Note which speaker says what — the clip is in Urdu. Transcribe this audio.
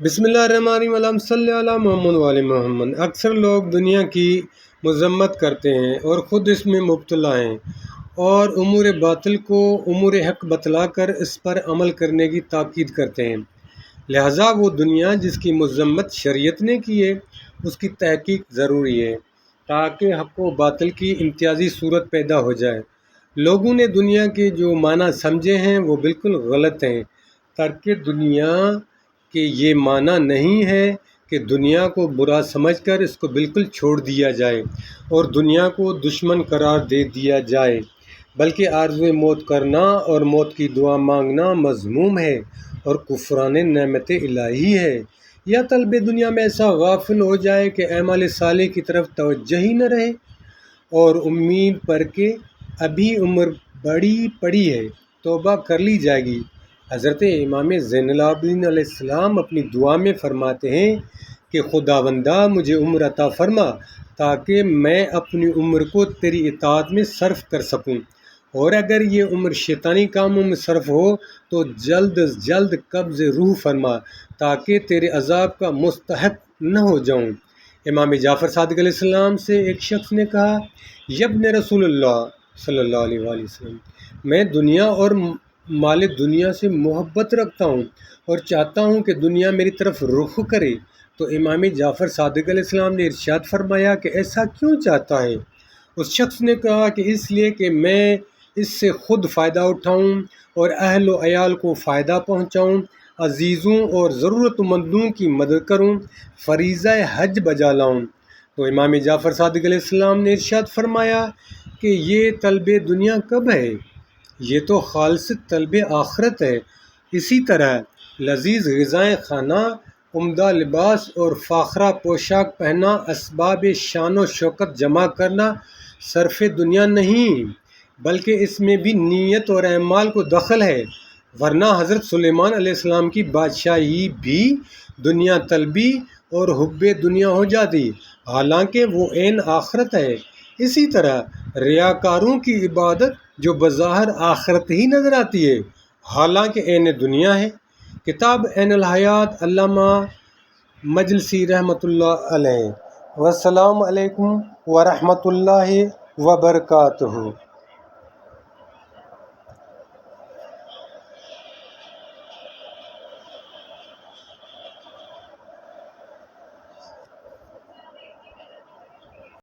Speaker 1: بسم اللہ الرحمن الرحیم، اللہم صلی علی محمد وعلی محمد۔ اکثر لوگ دنیا کی مذمت کرتے ہیں اور خود اس میں مبتلا ہیں، اور امور باطل کو امور حق بتلا کر اس پر عمل کرنے کی تاکید کرتے ہیں۔ لہٰذا وہ دنیا جس کی مذمت شریعت نے کی ہے، اس کی تحقیق ضروری ہے تاکہ حق و باطل کی امتیازی صورت پیدا ہو جائے۔ لوگوں نے دنیا کے جو معنی سمجھے ہیں وہ بالکل غلط ہیں۔ ترک دنیا کہ یہ معنی نہیں ہے کہ دنیا کو برا سمجھ کر اس کو بالکل چھوڑ دیا جائے اور دنیا کو دشمن قرار دے دیا جائے، بلکہ آرزو موت کرنا اور موت کی دعا مانگنا مذموم ہے اور کفران نعمت الہی ہے۔ یا طلب دنیا میں ایسا غافل ہو جائے کہ اعمال صالح کی طرف توجہ ہی نہ رہے اور امید پر کہ ابھی عمر بڑی پڑی ہے، توبہ کر لی جائے گی۔ حضرت امام زین العابدین علیہ السلام اپنی دعا میں فرماتے ہیں کہ خداوندہ مجھے عمر عطا فرما تاکہ میں اپنی عمر کو تیری اطاعت میں صرف کر سکوں، اور اگر یہ عمر شیطانی کاموں میں صرف ہو تو جلد از جلد قبض روح فرما تاکہ تیرے عذاب کا مستحق نہ ہو جاؤں۔ امام جعفر صادق علیہ السلام سے ایک شخص نے کہا، یبن رسول اللہ صلی اللہ علیہ وآلہ وسلم، میں دنیا اور مال دنیا سے محبت رکھتا ہوں اور چاہتا ہوں کہ دنیا میری طرف رخ کرے۔ تو امام جعفر صادق علیہ السلام نے ارشاد فرمایا کہ ایسا کیوں چاہتا ہے؟ اس شخص نے کہا کہ اس لیے کہ میں اس سے خود فائدہ اٹھاؤں اور اہل و عیال کو فائدہ پہنچاؤں، عزیزوں اور ضرورت مندوں کی مدد کروں، فریضہ حج بجا لاؤں۔ تو امام جعفر صادق علیہ السلام نے ارشاد فرمایا کہ یہ طلب دنیا کب ہے؟ یہ تو خالص طلب آخرت ہے۔ اسی طرح لذیذ غذائیں کھانا، عمدہ لباس اور فاخرہ پوشاک پہننا، اسباب شان و شوکت جمع کرنا صرف دنیا نہیں، بلکہ اس میں بھی نیت اور اعمال کو دخل ہے، ورنہ حضرت سلیمان علیہ السلام کی بادشاہی بھی دنیا طلبی اور حب دنیا ہو جاتی، حالانکہ وہ عین آخرت ہے۔ اسی طرح ریاکاروں کی عبادت جو بظاہر آخرت ہی نظر آتی ہے، حالانکہ عین دنیا ہے۔ کتاب عین الحیات، علامہ مجلسی رحمۃ اللہ علیہ۔ والسلام علیکم ورحمۃ اللہ وبرکاتہ۔